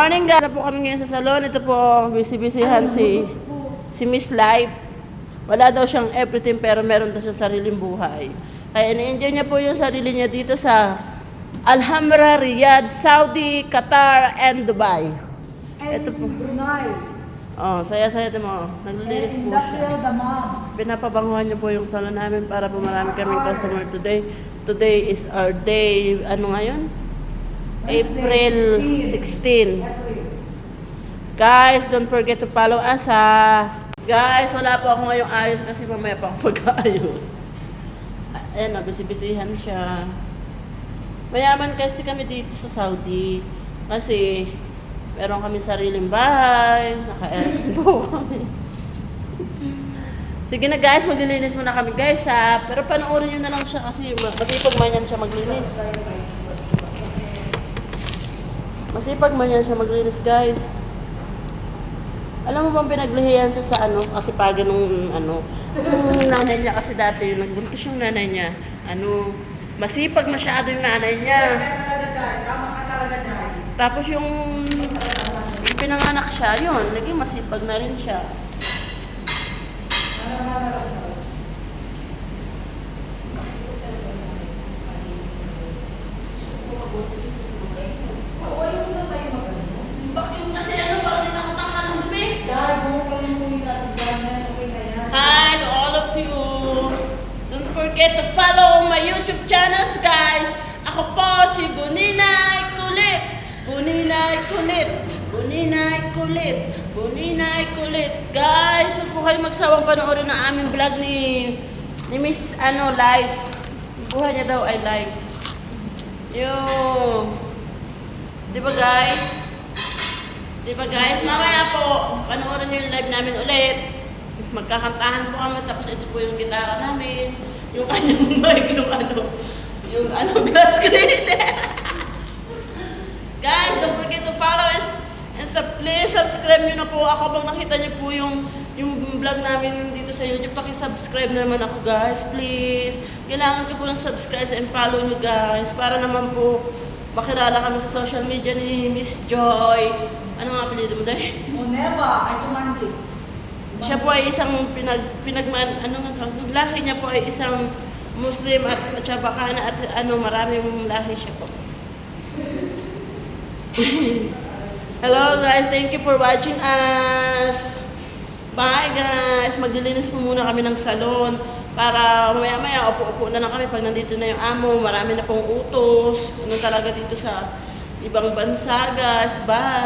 morning guys. Na po kami ngayon sa salon. Ito po, busy-busyhan si Miss Life. Wala daw siyang everything pero meron daw siya sariling buhay. Kaya ni-enjoy niya po yung sarili niya dito sa Alhambra, Riyadh, Saudi, Qatar, and Dubai. Ito po. Brunei. Oh, saya-saya ito mo. Naglilinis po siya. Pinapabanguhan niyo po yung salon namin para po marami kaming customer today. Today is our day, ano ngayon? April 16. Guys, don't forget to follow us ha. Guys, wala po ako ngayong ayos kasi mamaya pa ako mag-aayos. Ayan o, busy-busyhan siya. Mayaman kasi kami dito sa Saudi. Kasi meron kami sariling bahay. Naka-aircon po kami. Sige na guys, maglilinis muna kami guys ha. Pero panoorin nyo na lang siya kasi masipag man yan siya maglinis. Masipag man yan siya maglinis guys. Alam mo bang pinaglihiyan siya sa ano, kasi pagi nung ano, yung nanay niya kasi dati, yung nagbuntis yung nanay niya, ano, masipag masyado yung nanay niya. Tapos yung pinanganak siya, yun, naging masipag na rin siya. Hi to all of you. Don't forget to follow my YouTube channels, guys. Ako po si Buninay Kulit. Buninay Kulit. Buninay Kulit. Buninay Kulit. Guys, huwag po kayo magsawang panoorin ng aming vlog ni Miss ano, Live. Buhay niya daw ay live. Yung diba guys? Diba guys? Mamaya po, panoorin niyo yung live namin ulit. Magkakantahan po kami, tapos ito po yung gitara namin, yung kanyang mic, yung glass cleaner. Guys, don't forget to follow us and please subscribe nyo na po ako pag nakita nyo po yung vlog namin dito sa YouTube. Paki-subscribe na naman ako guys, please. Kailangan ko po ng subscribe and follow nyo guys para naman po makilala kami sa social media ni Miss Joy. Ano nga apelido mo dahil? Moneva, ay sumandi. Siya po ay isang lahi niya po ay isang Muslim at Chabacana at maraming lahi siya po. Hello guys, thank you for watching us. Bye guys, maglilinis po muna kami ng salon para maya-maya upo-upo na lang kami pag nandito na yung amo. Marami na pong utos. Ano talaga dito sa ibang bansa guys. Bye!